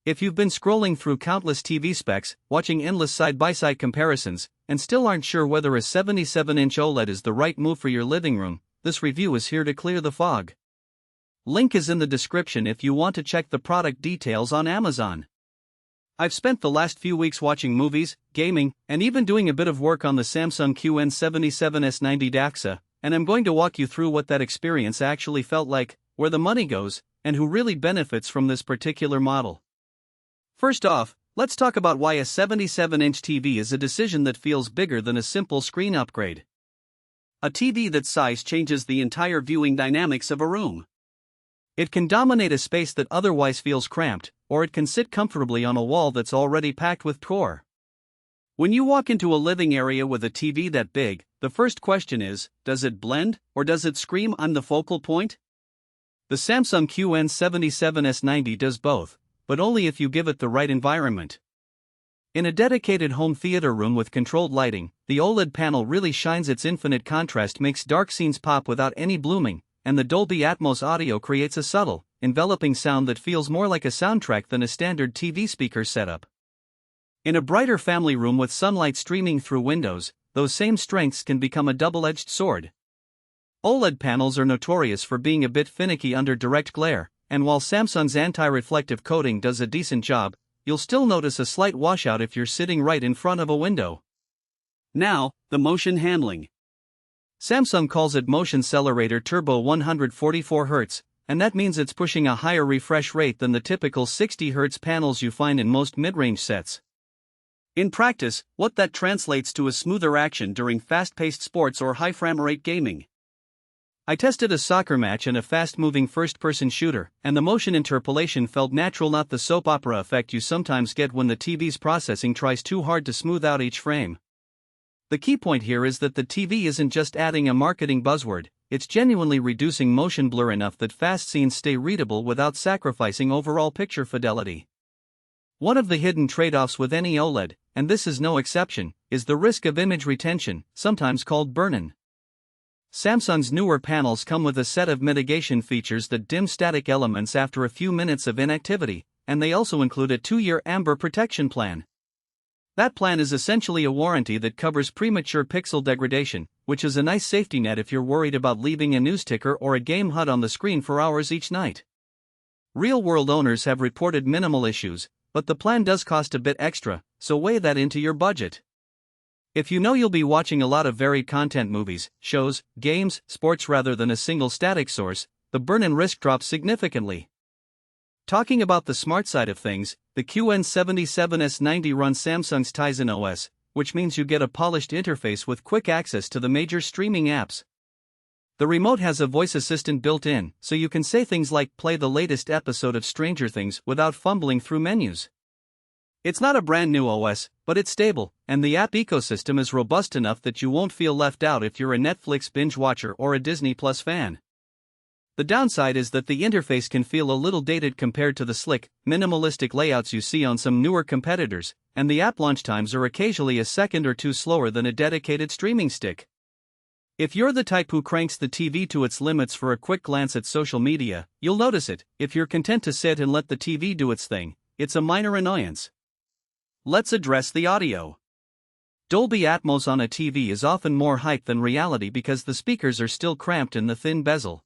If you've been scrolling through countless TV specs, watching endless side-by-side comparisons, and still aren't sure whether a 77-inch OLED is the right move for your living room, this review is here to clear the fog. Link is in the description if you want to check the product details on Amazon. I've spent the last few weeks watching movies, gaming, and even doing a bit of work on the Samsung QN77S90DAFXZA, and I'm going to walk you through what that experience actually felt like, where the money goes, and who really benefits from this particular model. First off, let's talk about why a 77-inch TV is a decision that feels bigger than a simple screen upgrade. A TV that size changes the entire viewing dynamics of a room. It can dominate a space that otherwise feels cramped, or it can sit comfortably on a wall that's already packed with decor. When you walk into a living area with a TV that big, the first question is, does it blend, or does it scream "I'm the focal point"? The Samsung QN77S90 does both, but only if you give it the right environment. In a dedicated home theater room with controlled lighting, the OLED panel really shines. Its infinite contrast makes dark scenes pop without any blooming, and the Dolby Atmos audio creates a subtle, enveloping sound that feels more like a soundtrack than a standard TV speaker setup. In a brighter family room with sunlight streaming through windows, those same strengths can become a double-edged sword. OLED panels are notorious for being a bit finicky under direct glare, and while Samsung's anti-reflective coating does a decent job, you'll still notice a slight washout if you're sitting right in front of a window. Now, the motion handling. Samsung calls it Motion Xcelerator Turbo 144Hz, and that means it's pushing a higher refresh rate than the typical 60Hz panels you find in most mid-range sets. In practice, what that translates to is smoother action during fast-paced sports or high-frame rate gaming. I tested a soccer match and a fast-moving first-person shooter, and the motion interpolation felt natural, not the soap opera effect you sometimes get when the TV's processing tries too hard to smooth out each frame. The key point here is that the TV isn't just adding a marketing buzzword, it's genuinely reducing motion blur enough that fast scenes stay readable without sacrificing overall picture fidelity. One of the hidden trade-offs with any OLED, and this is no exception, is the risk of image retention, sometimes called burn-in. Samsung's newer panels come with a set of mitigation features that dim static elements after a few minutes of inactivity, and they also include a 2-year amber protection plan. That plan is essentially a warranty that covers premature pixel degradation, which is a nice safety net if you're worried about leaving a news ticker or a game HUD on the screen for hours each night. Real-world owners have reported minimal issues, but the plan does cost a bit extra, so weigh that into your budget. If you know you'll be watching a lot of varied content, movies, shows, games, sports rather than a single static source, the burn-in risk drops significantly. Talking about the smart side of things, the QN77S90 runs Samsung's Tizen OS, which means you get a polished interface with quick access to the major streaming apps. The remote has a voice assistant built in, so you can say things like "play the latest episode of Stranger Things" without fumbling through menus. It's not a brand new OS, but it's stable, and the app ecosystem is robust enough that you won't feel left out if you're a Netflix binge watcher or a Disney Plus fan. The downside is that the interface can feel a little dated compared to the slick, minimalistic layouts you see on some newer competitors, and the app launch times are occasionally a second or two slower than a dedicated streaming stick. If you're the type who cranks the TV to its limits for a quick glance at social media, you'll notice it. If you're content to sit and let the TV do its thing, it's a minor annoyance. Let's address the audio. Dolby Atmos on a TV is often more hype than reality because the speakers are still cramped in the thin bezel.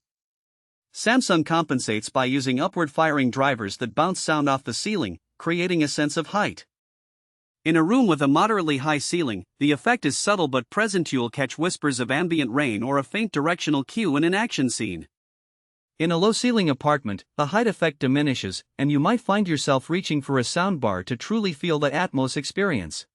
Samsung compensates by using upward-firing drivers that bounce sound off the ceiling, creating a sense of height. In a room with a moderately high ceiling, the effect is subtle but present. You'll catch whispers of ambient rain or a faint directional cue in an action scene. In a low-ceiling apartment, the height effect diminishes, and you might find yourself reaching for a soundbar to truly feel the Atmos experience.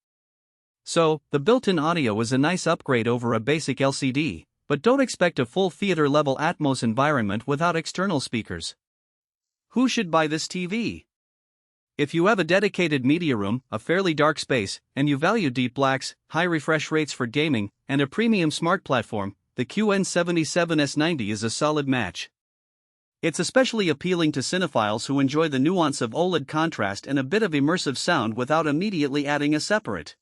So, the built-in audio is a nice upgrade over a basic LCD, but don't expect a full theater-level Atmos environment without external speakers. Who should buy this TV? If you have a dedicated media room, a fairly dark space, and you value deep blacks, high refresh rates for gaming, and a premium smart platform, the QN77S90 is a solid match. It's especially appealing to cinephiles who enjoy the nuance of OLED contrast and a bit of immersive sound without immediately adding a separate